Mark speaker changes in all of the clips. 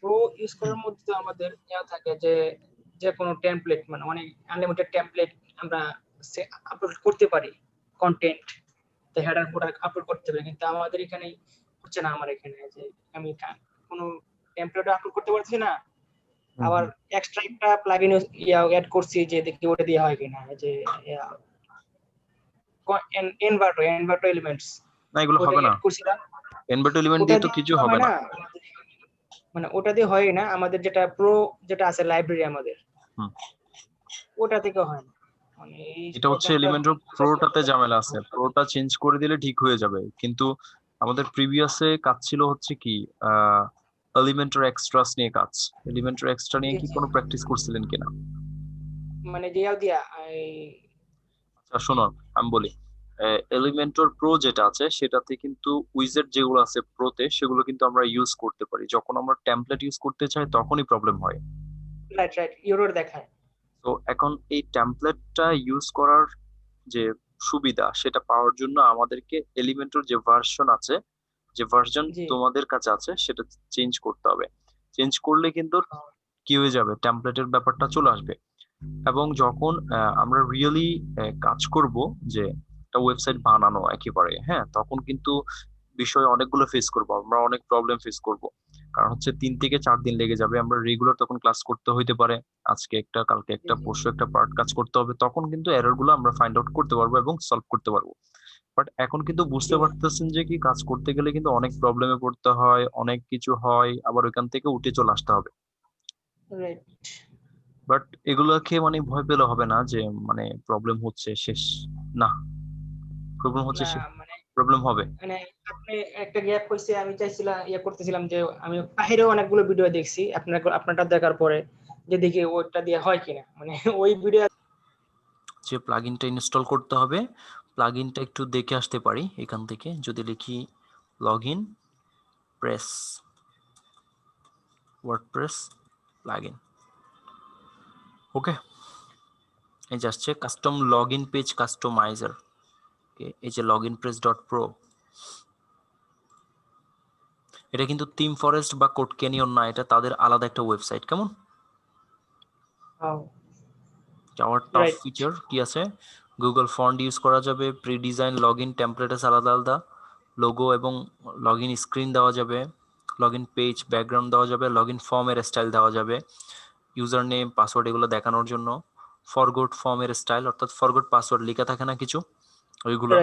Speaker 1: Pro use করার মধ্যে তো আমাদের ইয়া থাকে যে যে কোনো টেমপ্লেট মানে অনেক আনলিমিটেড টেমপ্লেট আমরা আপলোড করতে পারি, কন্টেন্ট হেডার ফুটার আপলোড করতে পারি। কিন্তু আমাদের এখানে হচ্ছে না, আমার এখানে যে আমি কোনো টেমপ্লেট আপলোড করতে পারছি না। আবার এক্সট্রা একটা প্লাগইন অ্যাড করছি যে দেখি ওটা দিয়ে হয় কিনা, যে এনভার্টো এলিমেন্টস,
Speaker 2: না এগুলো
Speaker 1: ওটা
Speaker 2: হবে না,
Speaker 1: অ্যাড করছিলাম।
Speaker 2: এনভার্টো এলিমেন্ট
Speaker 1: ওটা
Speaker 2: দিয়ে তো কিছু হবে না।
Speaker 1: মানে ওটা দিয়ে হয় না, আমাদের যেটা প্রো যেটা আছে লাইব্রেরি আমাদের, ওটা থেকে হয় না। মানে
Speaker 2: এটা হচ্ছে এলিমেন্টর প্রোটাতে ঝামেলা আছে, প্রোটা চেঞ্জ করে দিলে ঠিক হয়ে যাবে। কিন্তু আমাদের প্রিভিয়াসে কাজ ছিল হচ্ছে কি এলিমেন্টর এক্সট্রাস নিয়ে কাজ। এলিমেন্টর এক্সট্রা নিয়ে কি কোনো প্র্যাকটিস করছিলেন কিনা?
Speaker 1: মানে দিয়াও দিয়া
Speaker 2: আচ্ছা শোনো আমি বলি, এলিমেন্টর প্রো যেটা আছে সেটাতে কিন্তু উইজেট যেগুলো আছে প্রোতে সেগুলো কিন্তু আমরা ইউজ করতে পারি। যখন আমরা টেমপ্লেট ইউজ করতে চাই তখনই প্রবলেম হয়।
Speaker 1: রাইট রাইট ইউরোর দেখায়।
Speaker 2: তো এখন এই টেমপ্লেটটা ইউজ করার যে সুবিধা সেটা পাওয়ার জন্য আমাদেরকে এলিমেন্টর যে ভার্সন আছে, যে ভার্সন তোমাদের কাছে আছে সেটা চেঞ্জ করতে হবে। চেঞ্জ করলে কিন্তু কি হয়ে যাবে, টেমপ্লেটের ব্যাপারটা চলে আসবে। এবং যখন আমরা রিয়েলি কাজ করব যে একটা ওয়েবসাইট বানানো একেবারে, হ্যাঁ, তখন কিন্তু বিষয় অনেকগুলো ফেস করব, আমরা অনেক প্রবলেম ফেস করব। কারণ হচ্ছে 3 থেকে 4 দিন লেগে যাবে। আমরা রেগুলার তখন ক্লাস করতে হইতে পারে, আজকে একটা কালকে একটা পরশু একটা পার্ট কাজ করতে হবে, তখন কিন্তু এরর গুলো আমরা ফাইন্ড আউট করতে পারবো এবং সলভ করতে পারবো। বাট এখন কিন্তু বুঝতে পারতেছেন যে কি কাজ করতে গেলে কিন্তু অনেক প্রবলেমে পড়তে হয়, অনেক কিছু হয়, আবার ওইখান থেকে উঠে চলে আসতে হবে। বাট এগুলোকে মানে ভয় পেলে হবে না যে মানে প্রবলেম হচ্ছে শেষ, না, প্রবলেম হচ্ছে প্রবলেম হবে।
Speaker 1: মানে আপনি একটা গ্যাপ হইছে, আমি চাইছিলাম করতেছিলাম যে আমি বাহিরেও অনেকগুলো ভিডিও দেখছি আপনারটা দেখার পরে, যে দেখি ওইটা দিয়ে হয় কিনা, মানে ওই ভিডিও
Speaker 2: যে প্লাগইনটা ইনস্টল করতে হবে, প্লাগইনটা একটু দেখে আসতে পারি এখান থেকে। যদি লিখি লগইন প্রেস ওয়ার্ডপ্রেস প্লাগইন, ওকে, এই যে আসছে কাস্টম লগইন পেজ কাস্টমাইজার। এই যে লগইন প্রেস ডট প্রো, এটা কিন্তু থিম ফরেস্ট বা কোড ক্যানিয়ন না, এটা তাদের আলাদা একটা ওয়েবসাইট। কেমন যাওয়ার টপ ফিচার কি আছে, গুগল ফন্ট ইউজ করা যাবে, প্রি ডিজাইন লগইন টেমপ্লেট আছে আলাদা আলাদা, লোগো এবং লগইন স্ক্রিন দেওয়া যাবে, লগইন পেজ ব্যাকগ্রাউন্ড দেওয়া যাবে, লগইন ফর্মের স্টাইল দেওয়া যাবে, ইউজার নেম পাসওয়ার্ড এগুলো দেখানোর জন্য, ফরগট ফর্মের স্টাইল অর্থাৎ ফরগট পাসওয়ার্ড লেখা থাকে না কিছু, ওইগুলো,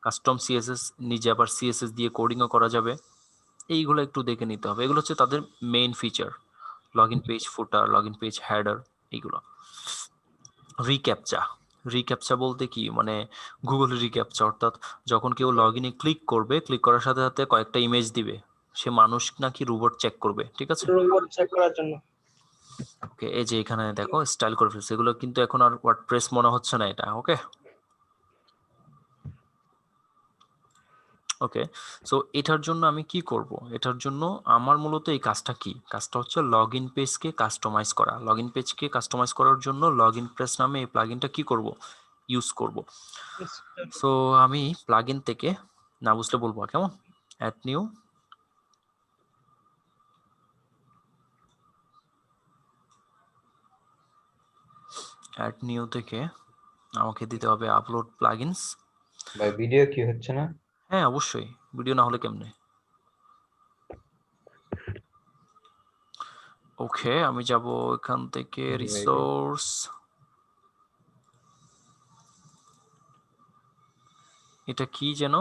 Speaker 2: কাস্টম সিএসএস, নিজে আবার সিএসএস দিয়ে কোডিংও করা যাবে। এইগুলো একটু দেখে নিতে হবে, এগুলো হচ্ছে তাদের মেইন ফিচার। লগইন পেজ ফুটার, লগইন পেজ হেডার, এইগুলো। রিক্যাপচা, রিক্যাপচা বলতে কি মানে গুগল রিক্যাপচা, অর্থাৎ যখন কেউ লগ ইনে ক্লিক করবে, ক্লিক করার সাথে সাথে কয়েকটা ইমেজ দিবে, সে মানুষ নাকি রোবট চেক করবে, ঠিক আছে,
Speaker 1: রোবট চেক করার জন্য।
Speaker 2: ওকে, এই যে এখানে দেখো স্টাইল করে ফেলছে, এগুলো কিন্তু এখন আর ওয়ার্ডপ্রেস মনে হচ্ছে না এটা, ওকে ওকে। সো এটার জন্য আমি কি করব, এটার জন্য আমার মূলত এই কাজটা কি, কাজটা হচ্ছে লগ ইন পেজকে কাস্টমাইজ করা। লগ ইন পেজকে কাস্টমাইজ করার জন্য লগ ইন প্রেস নামে এই প্লাগইনটা কি করব, ইউজ করব। সো আমি প্লাগইন থেকে না বুঝলে বলবো, কেমন, অ্যাড নিউ, অ্যাড নিউ থেকে আমাকে দিতে হবে আপলোড প্লাগইনস।
Speaker 3: ভাই ভিডিও কি হচ্ছে না?
Speaker 2: হ্যাঁ অবশ্যই, ভিডিও না হলে কেমনে। ওকে আমি যাব এখান থেকে রিসোর্স, এটা কি যেন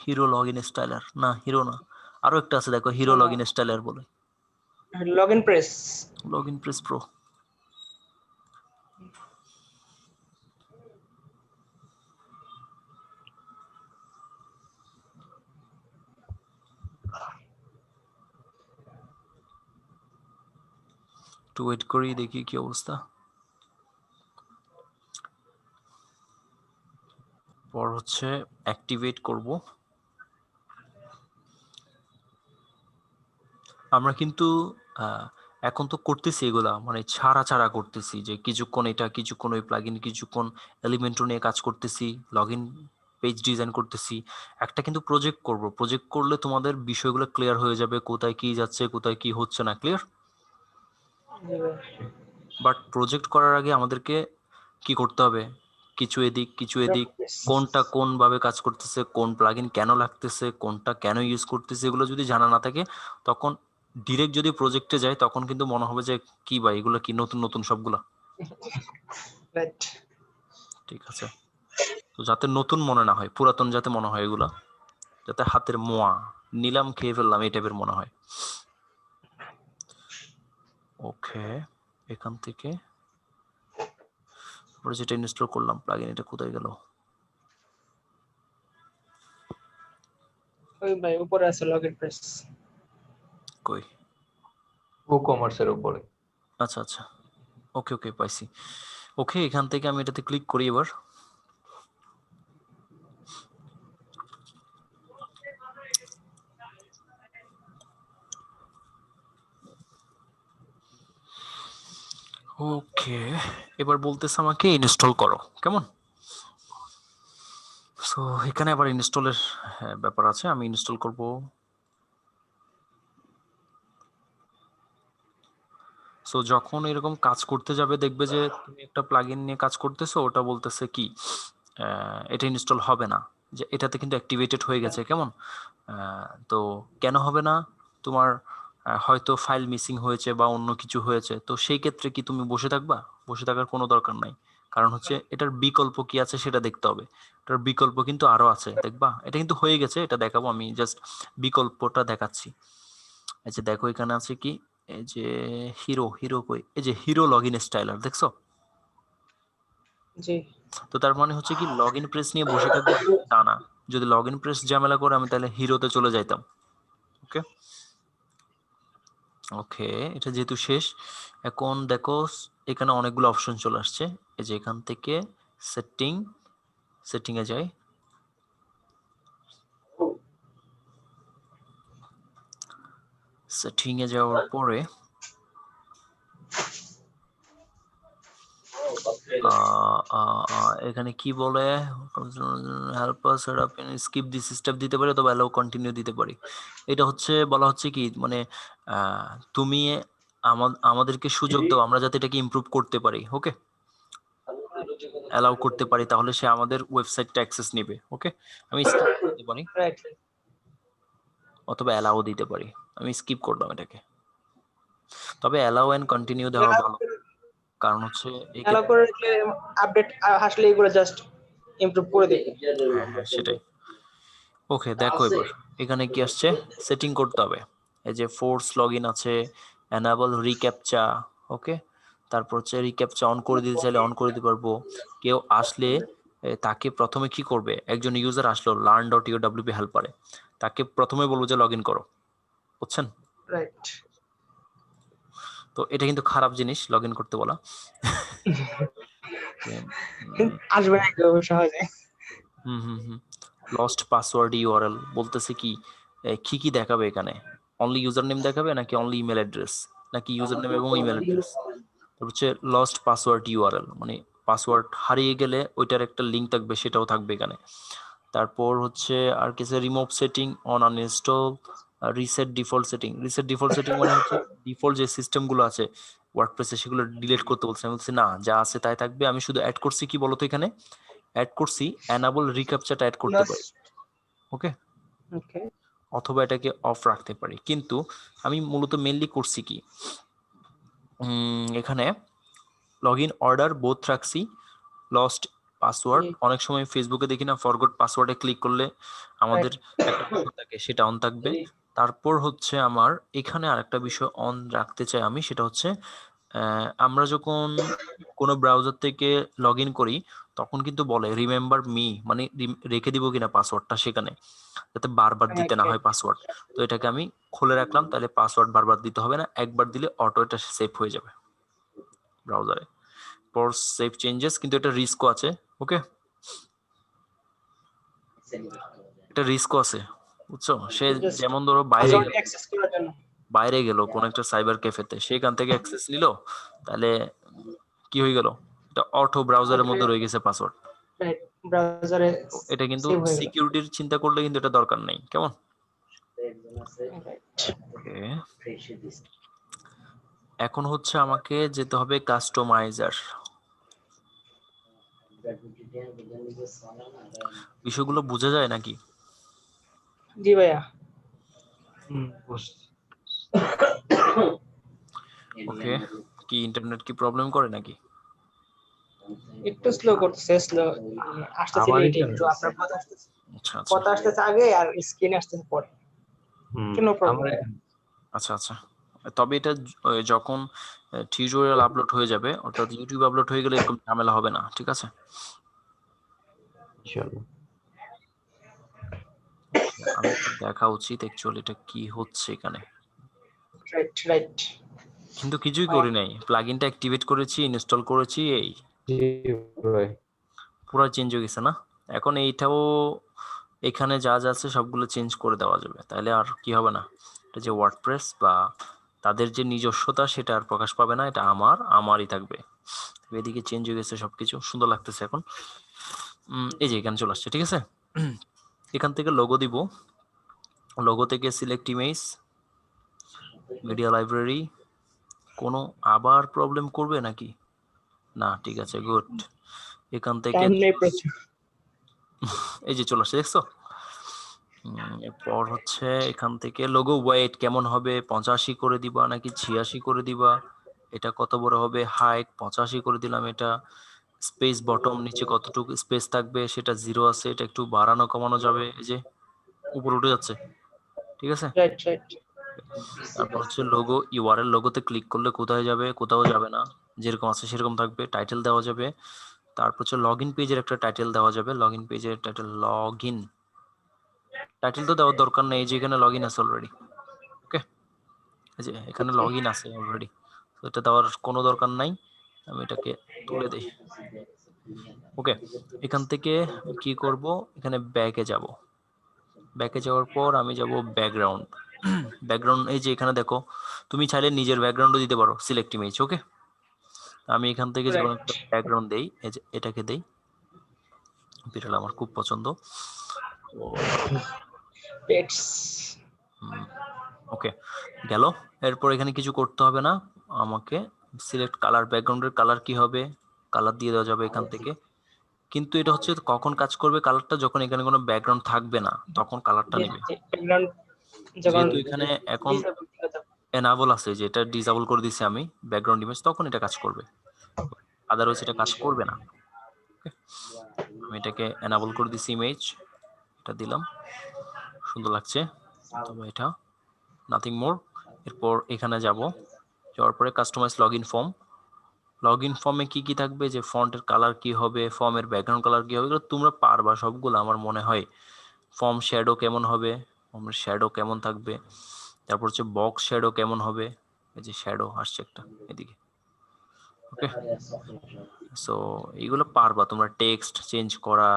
Speaker 2: হিরো লগ ইন স্টাইলার, না হিরো না, আরো একটা আছে দেখো হিরো লগ ইন স্টাইলার বলে,
Speaker 1: login press,
Speaker 2: login press pro. একটু ওয়েট করি দেখি কি অবস্থা। পর হচ্ছে অ্যাক্টিভেট করব। আমরা কিন্তু এখন তো করতেছি এগুলা মানে ছাড়া ছাড়া করতেছি, যে কিছুক্ষণ এটা কিছুক্ষণ ওই প্লাগইন কিছুক্ষণ এলিমেন্টর নিয়ে কাজ করতেছি, লগইন পেজ ডিজাইন করতেছি, একটা কিন্তু প্রজেক্ট করব। প্রজেক্ট করলে তোমাদের বিষয়গুলো ক্লিয়ার হয়ে যাবে, কোথায় কি যাচ্ছে কোথায় কি হচ্ছে না, ক্লিয়ার।
Speaker 1: জি ভাই।
Speaker 2: বাট প্রজেক্ট করার আগে আমাদেরকে কি করতে হবে, কিছু এদিক কিছু এদিক, কোনটা কোন ভাবে কাজ করতেছে, কোন প্লাগইন কেন লাগতেছে, কোনটা কেন ইউজ করতেছে, এগুলো যদি জানা না থাকে তখন ডিরেক্ট যদি প্রজেক্টে যায় তখন কিন্তু মনে হবে যে কি ভাই এগুলো কি নতুন নতুন সবগুলা।
Speaker 1: রাইট।
Speaker 2: ঠিক আছে, তো যাতে নতুন মনে না হয়, পুরাতন যাতে মনে হয়, এগুলা যাতে হাতের মোয়া, নিলাম খেয়ে ফেললাম এই টাইপের মনে হয়। ওকে, এখান থেকে তারপরে যেটা ইনস্টল করলাম প্লাগইন, এটা কোথায় গেল?
Speaker 1: ওই ভাই উপরে আছে লগইন পেজ।
Speaker 2: কই?
Speaker 3: কমার্সের উপরে।
Speaker 2: আচ্ছা আচ্ছা, ওকে ওকে পাইছি। ওকে, এখান থেকে আমি এটাতে ক্লিক করি এবার। ওকে, এবার বলতেছে আমাকে ইনস্টল করো, কেমন? সো এখানে আবার ইনস্টলের ব্যাপার আছে, আমি ইনস্টল করব। সো যখন এরকম কাজ করতে যাবে দেখবে যে তুমি একটা প্লাগইন নিয়ে কাজ করতেছো, ওটা বলতেছে কি এটা ইনস্টল হবে না, যে এটাতে কিন্তু অ্যাক্টিভেটেড হয়ে গেছে, কেমন? তো কেন হবে না? তোমার হয়তো ফাইল মিসিং হয়েছে বা অন্য কিছু হয়েছে, তো সেই ক্ষেত্রে কি তুমি বসে থাকবা? বসে থাকার কোনো দরকার নাই, কারণ হচ্ছে এটার বিকল্প কি আছে সেটা দেখতে হবে। এটার বিকল্প কিন্তু আরো আছে, দেখবা? এটা কিন্তু হয়ে গেছে, এটা দেখাবো, আমি জাস্ট বিকল্পটা দেখাচ্ছি। এই যে দেখো এখানে আছে কি, এই যে হিরো, হিরো কই, এই যে হিরো লগ ইন স্টাইলার, দেখছো?
Speaker 1: জি।
Speaker 2: তো তার মানে হচ্ছে কি লগ ইন প্রেস নিয়ে বসে থাকবো তা না, যদি লগ ইন প্রেস ঝামেলা করে আমি তাহলে হিরোতে চলে যাইতাম। ওকে ওকে, এটা যেহেতু শেষ, এখন দেখো এখানে অনেকগুলো অপশন চলে আসছে। এই যে এখান থেকে সেটিং, সেটিং এ যাই, সেটিং এ যাওয়ার পরে এখানে কি বলে, help us set up, skip this step দিতে পারি অথবা অ্যালাউ কন্টিনিউ দিতে পারি। এটা হচ্ছে বলা হচ্ছে কি, মানে তুমি আমাদেরকে সুযোগ দাও আমরা যাতে এটাকে ইমপ্রুভ করতে পারি। ওকে, অ্যালাউ করতে পারি, তাহলে সে আমাদের ওয়েবসাইটটা অ্যাক্সেস নেবে। ওকে, আমি স্কিপ করতে পারি
Speaker 1: রাইট।
Speaker 2: অথবা অ্যালাউ দিতে পারি। আমি স্কিপ করলাম এটাকে, তবে অ্যালাউ এন্ড কন্টিনিউ দেওয়া ভালো, কারণ হচ্ছে এই
Speaker 1: অ্যালাউ করে রাখলে আপডেট আসলে এগুলো জাস্ট ইমপ্রুভ করে দেয়।
Speaker 2: হ্যাঁ হ্যাঁ সেটাই। ওকে দেখো এবার এখানে কি আসছে, সেটিং করতে হবে। এই যে ফোর্স লগইন আছে, এনাবল রিক্যাপচা। ওকে, তারপর হচ্ছে রিক্যাপচা অন করে দিতে চাইলে অন করে দিতে পারবো। কেউ আসলে তাকে প্রথমে কি করবে, একজন ইউজার আসলো learn.uwp হেল্পারে, তাকে প্রথমে বলবো যে লগ ইন করো, বুঝছেন?
Speaker 1: রাইট।
Speaker 2: তো এটা কিন্তু খারাপ জিনিস লগ ইন করতে বলা।
Speaker 1: আসবে না কেউ সহজে।
Speaker 2: হুম হুম হুম, লস্ট পাসওয়ার্ড ইউআরএল বলতেছে কি, কি কি দেখাবে এখানে, অনলি ইউজার নেম দেখাবে নাকি অনলি ইমেল অ্যাড্রেস, নাকি ইউজার নেম এবং ইমেল অ্যাড্রেস। তারপর হচ্ছে লস্ট পাসওয়ার্ড ইউআরএল, মানে পাসওয়ার্ড হারিয়ে গেলে ওইটার একটা লিঙ্ক থাকবে, সেটাও থাকবে এখানে। তারপর হচ্ছে আর কিছু remove setting on uninstall, reset default setting. Reset default setting মানে হচ্ছে ডিফল্ট যে সিস্টেমগুলো আছে ওয়ার্ডপ্রেসে সেগুলো ডিলিট করতে বলছে। আমি বলছি না, যা আছে তাই থাকবে। আমি শুধু অ্যাড করছি কি বলতো, এখানে অ্যাড করছি এনাবল রিক্যাপচাটা অ্যাড করতে পারি। ওকে,
Speaker 1: ওকে।
Speaker 2: অথবা এটাকে অফ রাখতে পারি, কিন্তু আমি মূলত মেনলি করছি কি, এখানে লগ ইন অর্ডার বোথ রাখছি, লস্ট পাসওয়ার্ড, অনেক সময় ফেসবুকে দেখি না ফরগট পাসওয়ার্ডে ক্লিক করলে আমাদের একটা অপশন থাকে সেটা অন থাকবে। তারপর হচ্ছে আমার এখানে আরেকটা বিষয় অন রাখতে চাই আমি, সেটা হচ্ছে আমরা যখন কোনো ব্রাউজার থেকে লগ ইন করি তখন কিন্তু বলে রিমেম্বার মি, মানে রেখে দিব কিনা পাসওয়ার্ডটা সেখানে, যাতে বারবার দিতে না হয় পাসওয়ার্ড। তো এটাকে আমি খুলে রাখলাম, তাহলে পাসওয়ার্ড বারবার দিতে হবে না, একবার দিলে অটো এটা সেভ হয়ে যাবে ব্রাউজারে। পর সেভ চেঞ্জেস, কিন্তু এটা রিস্কও আছে। ওকে, এটা রিস্কও আছে, বুঝছো? সে যেমন ধরো বাইরে গেল,
Speaker 1: অ্যাক্সেস করার জন্য।
Speaker 2: বাইরে গেল কোন একটা সাইবার ক্যাফেতে, সেখান থেকে অ্যাক্সেস নিল, তাহলে কি হয়ে গেল, এটা অটো ব্রাউজারের মধ্যে রয়ে গেছে পাসওয়ার্ড।
Speaker 1: ব্রাউজারে
Speaker 2: এটা কিন্তু
Speaker 1: সেভ হয়ে গেল।
Speaker 2: সিকিউরিটির চিন্তা করলে কিন্তু এটা দরকার নেই, কেমন?
Speaker 1: Right.
Speaker 2: ওকে, এখন হচ্ছে আমাকে যেতে হবে কাস্টমাইজার। বিষয়গুলো বোঝা যায় নাকি?
Speaker 1: জি ভাইয়া।
Speaker 3: বুঝছি।
Speaker 2: ওকে, কি ইন্টারনেট কি প্রবলেম করে নাকি?
Speaker 1: একটু স্লো করতেছে, স্লো আসতেছে
Speaker 3: আমার
Speaker 1: লেট
Speaker 3: এখানে
Speaker 1: একটু, আপনার কথা আসতেছে,
Speaker 2: আচ্ছা আচ্ছা
Speaker 1: কথা আসতেছে আগে আর স্ক্রিন আসতেছে পরে। কোনো
Speaker 3: আমার
Speaker 1: প্রবলেম।
Speaker 3: এখানে
Speaker 2: আচ্ছা আচ্ছা, তবে এটা যখন টিউটোরিয়াল আপলোড হয়ে যাবে, অর্থাৎ ইউটিউব আপলোড হয়ে গেলে এরকম ঝামেলা হবে না, ঠিক আছে?
Speaker 3: ইনশাআল্লাহ।
Speaker 2: আমি একটু দেখা উচিত অ্যাকচুয়ালি এটা কি হচ্ছে এখানে,
Speaker 1: রাইট রাইট।
Speaker 2: কিন্তু কিছুই করি নাই, প্লাগইনটা অ্যাক্টিভেট করেছি, ইনস্টল করেছি, এই
Speaker 3: জি ভাই।
Speaker 2: পুরো চেঞ্জ হয়ে গেছে না? এখন এইটাও এখানে যা যা আছে সবগুলো চেঞ্জ করে দেওয়া যাবে, তাহলে আর কি হবে না, এটা যে ওয়ার্ডপ্রেস বা তাদের যে নিজস্বতা সেটা আর প্রকাশ পাবে না, এটা আমারই থাকবে। এদিকে চেঞ্জ হয়ে গেছে সবকিছু, সুন্দর লাগতেছে এখন। এই যে এখানে চলে আসছে, ঠিক আছে। এখান থেকে লোগো দিব, লোগো থেকে সিলেক্ট ইমেজ, মিডিয়া লাইব্রেরি। কোনো আবার প্রবলেম করবে নাকি? না, ঠিক আছে, গুড। এখান থেকে
Speaker 1: টাইম নেই প্রচুর।
Speaker 2: এই যে চলে আসছে, দেখছো? এরপর হচ্ছে এখান থেকে লোগো ওয়েট কেমন হবে, 85 করে দিবা নাকি 86 করে দিবা, এটা কত বড় হবে, হাইট 85 করে দিলাম, এটা স্পেস বটম নিচে কতটুকু স্পেস থাকবে সেটা 0 আছে, এটা একটু বাড়ানো কমানো যাবে, এই যে উপরে উঠে যাচ্ছে, ঠিক আছে।
Speaker 1: Right right.
Speaker 2: তারপর হচ্ছে লোগো, ইউআরএল লোগোতে ক্লিক করলে কোথায় যাবে, কোথাও যাবে না, যেরকম আছে সেরকম থাকবে। টাইটেল দেওয়া যাবে, তারপর হচ্ছে লগ ইন পেজের একটা টাইটেল দেওয়া যাবে, লগ ইন পেজের টাইটেল লগ ইন, টাইটেল তো দেওয়ার দরকার নেই, যে এখানে লগ ইন আছে অলরেডি। ওকে, এই যে এখানে লগ ইন আছে অলরেডি, তো এটা দেওয়ার কোনো দরকার নাই, আমি এটাকে তুলে দেই। ওকে, এখান থেকে কি করব, এখানে ব্যাকে যাব, ব্যাকে যাওয়ার পর আমি যাব ব্যাকগ্রাউন্ড। ব্যাকগ্রাউন্ড এই যে এখানে দেখো, তুমি চাইলে নিজের ব্যাকগ্রাউন্ডও দিতে পারো, সিলেক্ট ইমেজ। ওকে, আমি এখান থেকে যে কোনো একটা ব্যাকগ্রাউন্ড দেই, এই যে এটাকে দেই, বিড়াল আমার খুব পছন্দ।
Speaker 1: পেটস।
Speaker 2: ওকে, গেল। এরপর এখানে কিছু করতে হবে না আমাকে, সিলেক্ট কালার, ব্যাকগ্রাউন্ডের কালার কি হবে, কালার দিয়ে দেওয়া যাবে এখান থেকে। কিন্তু এটা হচ্ছে কখন কাজ করবে কালারটা, যখন এখানে কোনো ব্যাকগ্রাউন্ড থাকবে না তখন কালারটা নেবে।
Speaker 1: ব্যাকগ্রাউন্ড যখন
Speaker 2: যেহেতু এখানে এখন এনাবল আছে, যে এটা ডিসেবল করে দিছি আমি ব্যাকগ্রাউন্ড ইমেজ, তখন এটা কাজ করবে, আদারওয়াইজ এটা কাজ করবে না। আমি এটাকে এনাবল করে দিছি, ইমেজ এটা দিলাম, সুন্দর লাগছে, তবে এটা নাথিং মোর। এরপর এখানে যাব, যাওয়ার পরে কাস্টমাইজ লগইন ফর্ম, লগইন ফর্মে কি কি থাকবে, যে ফন্টের কালার কি হবে, ফর্মের ব্যাকগ্রাউন্ড কালার কি হবে, এগুলো তোমরা পারবা সবগুলো আমার মনে হয়। ফর্ম শ্যাডো কেমন হবে, ফর্মের শ্যাডো কেমন থাকবে, তারপর হচ্ছে বক্স শ্যাডো কেমন হবে, এই যে শ্যাডো আসছে একটা এদিকে। ওকে, সো এইগুলো পারবা তোমরা, টেক্সট চেঞ্জ করা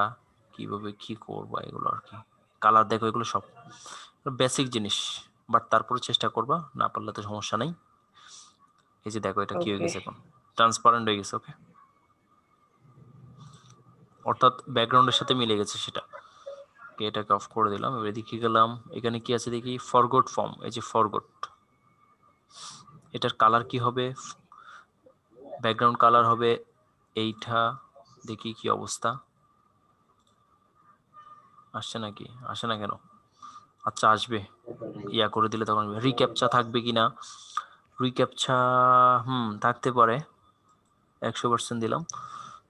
Speaker 2: কিভাবে কি করবা এগুলো আর কি, কালার দেখো, এগুলো সব বেসিক জিনিস, বাট তারপরে চেষ্টা করবা, না পারলে তো সমস্যা নেই। এই যে দেখো এটা কি হয়ে গেছে, এখন ট্রান্সপারেন্ট হয়ে গেছে। ওকে, অর্থাৎ ব্যাকগ্রাউন্ডের সাথে মিলে গেছে সেটা। এটাকে অফ করে দিলাম, এবারে দেখে গেলাম এখানে কি আছে দেখি, ফরগট ফর্ম, এই যে ফরগট, এটার কালার কি হবে, ব্যাকগ্রাউন্ড কালার হবে এইটা, দেখি কি অবস্থা, আসছে নাকি, আসে না কেন, আচ্ছা আসবে, ইয়া করে দিলে তখন রিক্যাপচা থাকবে কিনা, রিক্যাপচা থাকতে পারে, 100% দিলাম।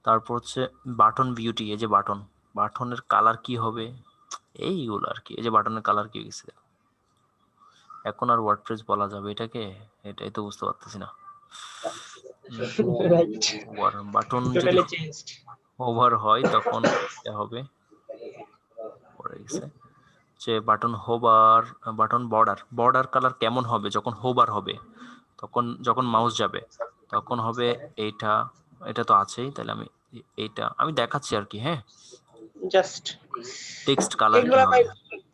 Speaker 2: তারপর হচ্ছে বাটন বিউটি, এই যে বাটন, বাটনের কালার কি হবে, এইগুলো আর কি, এই যে বাটনের কালার কি গেছে, এখন আর ওয়ার্ডপ্রেস বলা যাবে এটাকে, এটাই তো বুঝতে পারতেছি না। বাটন যদি ওভার হয় তখন এটা হবে, পড়ে গেছে যে button hover, button border, border colour কেমন হবে যখন হোভার হবে, তখন যখন মাউস যাবে তখন হবে এইটা, এটা তো আছেই, তাহলে আমি এইটা আমি দেখাচ্ছি আর কি। হ্যাঁ,
Speaker 1: জাস্ট
Speaker 2: টেক্সট কালার কি
Speaker 1: এগুলা
Speaker 2: হবে,
Speaker 1: ভাই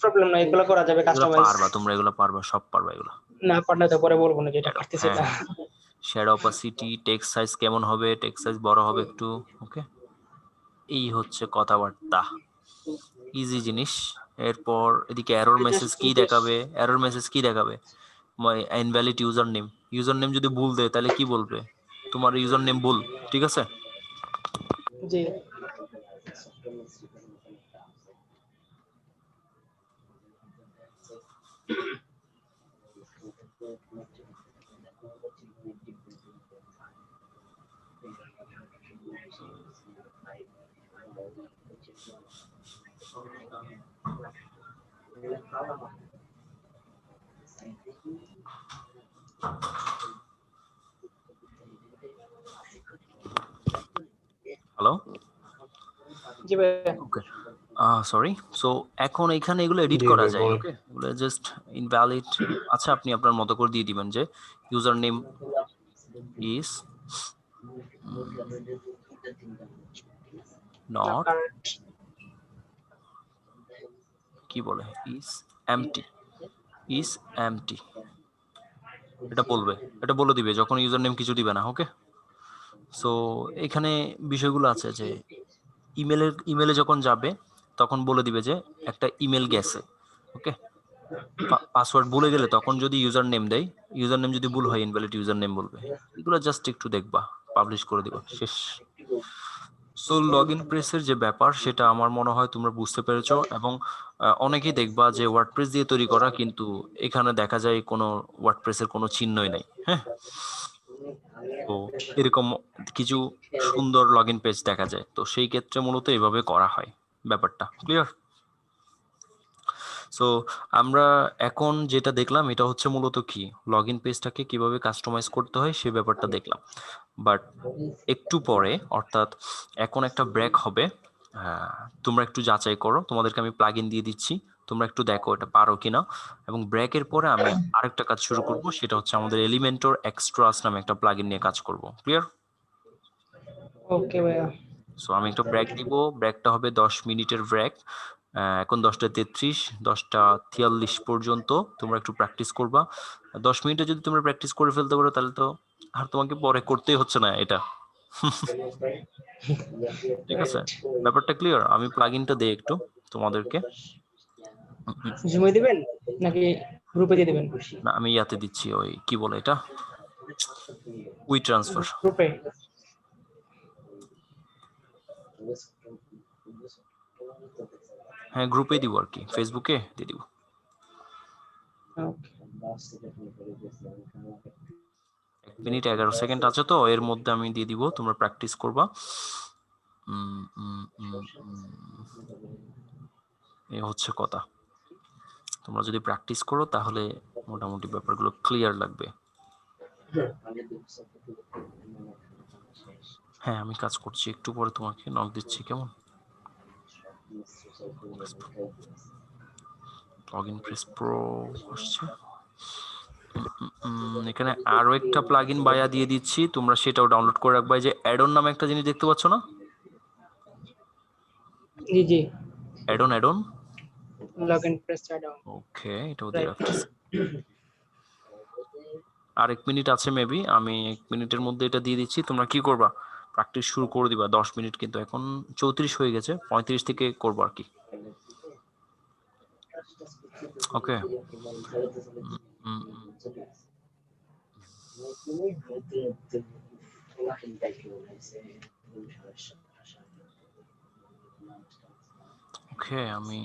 Speaker 1: প্রবলেম নাই, এগুলা করা যাবে
Speaker 2: এগুলো
Speaker 1: কাস্টমাইজ।
Speaker 2: পারবা তোমরা, এগুলো পারবা, সব পারবা এগুলো,
Speaker 1: না পারলে তো পরে বলবো না যেটা পারতেছে
Speaker 2: হ্যাঁ
Speaker 1: না।
Speaker 2: হ্যাঁ, শ্যাডো অপাসিটি, টেক্সট সাইজ কেমন হবে, টেক্সট সাইজ বড় হবে একটু। ওকে, এই হচ্ছে কথাবার্তা, ইজি জিনিস। এরপর এদিকে এরর মেসেজ কি দেখাবে, এরর মেসেজ কি দেখাবে, invalid user name. User name যদি ভুল দেয় তাহলে কি বলবে, তোমার ইউজার নেম ভুল, ঠিক আছে।
Speaker 1: জি
Speaker 2: হ্যালো,
Speaker 1: জি ভাইয়া।
Speaker 2: ওকে, সরি। সো এখন এখানে এগুলো এডিট
Speaker 3: জি
Speaker 2: করা
Speaker 3: ভাই
Speaker 2: যায়,
Speaker 3: বলেন।
Speaker 2: ওকে, এগুলো জাস্ট ইনভ্যালিড। আচ্ছা, আপনি আপনার মতো করে দিয়ে দিবেন যে ইউজার নেম ইজ নট, কি বলে, ইজ এমটি, ইজ এমটি, এটা বলবে, এটা বলে দিবে যখন ইউজার নেম কিছু দিবে না, ওকে। সো এখানে বিষয়গুলো আছে যে ইমেলে যখন যাবে তখন বলে দিবে যে একটা ইমেল গেছে, ওকে। পাসওয়ার্ড ভুলে গেলে তখন যদি ইউজার নেম দেয়, ইউজার নেম যদি ভুল হয় ইনভ্যালিড ইউজার নেম বলবে। এগুলো জাস্ট একটু দেখবা, পাবলিশ করে দিবা, শেষ। সো লগ ইন প্রেসের যে ব্যাপার সেটা আমার মনে হয় তোমরা বুঝতে পেরেছো, এবং অনেকেই দেখবা যে ওয়ার্ডপ্রেস দিয়ে তৈরি করা, কিন্তু এখানে দেখা যায় কোনো ওয়ার্ডপ্রেসের কোনো চিহ্নই নাই, হ্যাঁ। তো এরকম কিছু সুন্দর লগ ইন পেজ দেখা যায়, তো সেই ক্ষেত্রে মূলত এভাবে করা হয়, ব্যাপারটা ক্লিয়ার। সো আমরা এখন যেটা দেখলাম এটা হচ্ছে মূলত কি, লগ ইন পেজটাকে কিভাবে কাস্টমাইজ করতে হয় সে ব্যাপারটা দেখলাম। বাট একটু পরে, অর্থাৎ এখন একটা ব্রেক হবে, তোমরা একটু যাচাই করো, তোমাদেরকে আমি প্লাগ ইন দিয়ে দিচ্ছি, তোমরা একটু দেখো এটা পারো কিনা। এবং ব্রেকের পরে আমি আরেকটা কাজ শুরু করব, সেটা হচ্ছে আমাদের এলিমেন্টর এক্সট্রাস নামে একটা প্লাগ ইন নিয়ে কাজ করব, ক্লিয়ার।
Speaker 1: ওকে ভাইয়া।
Speaker 2: সো আমি একটা ব্রেক দিব, ব্রেকটা হবে 10 মিনিটের ব্রেক। এখন 10টা 33, 10টা 43 পর্যন্ত তোমরা একটু প্র্যাকটিস করবা। 10 মিনিটে যদি তোমরা প্র্যাকটিস করে ফেলতে পারো তাহলে তো আর তোমাকে পরে করতেই হচ্ছে না এটা। ঠিক আছে, ব্যাপারটা ক্লিয়ার। আমি প্লাগ ইনটা দেই একটু তোমাদেরকে।
Speaker 1: জুমে দিবেন নাকি গ্রুপে দিয়ে দিবেন?
Speaker 2: না, আমি ইয়াতে দিচ্ছি, ওই কি বলে এটা, উই ট্রান্সফার।
Speaker 1: গ্রুপে।
Speaker 2: হ্যাঁ, গ্রুপে দিব আর কি, ফেসবুকে দিয়ে দিব।
Speaker 1: ওকে
Speaker 2: 1 মিনিট 11 সেকেন্ড আছে, তো এর মধ্যে আমি দিয়ে দিব, তোমরা প্র্যাকটিস করবা। এই হচ্ছে কথা, তোমরা যদি প্র্যাকটিস করো তাহলে মোটামুটি ব্যাপারগুলো ক্লিয়ার লাগবে। হ্যাঁ, আমি কাজ করছি, একটু পরে তোমাকে নক দিচ্ছি, কেমন। লগ ইন প্রেস প্রো আসছে। এখানে আরো একটা প্লাগইন বায়া দিয়ে দিচ্ছি, তোমরা সেটাও ডাউনলোড করে রাখবা। এই যে অ্যাডন নামে একটা জিনিস দেখতে পাচ্ছ না,
Speaker 1: জি জি
Speaker 2: add on add on,
Speaker 1: log in press down
Speaker 2: okay, এটাও দিয়ে
Speaker 1: রাইট।
Speaker 2: রাখতেছি। আর 1 মিনিট আছে মেবি, আমি 1 মিনিটের মধ্যে এটা দিয়ে দিচ্ছি। তোমরা কি করবা, প্র্যাকটিস শুরু করে দিবা। 10 মিনিট কিন্তু এখন 34 হয়ে গেছে, 35 থেকে করবো আর কি, ওকে। ওকে, আমি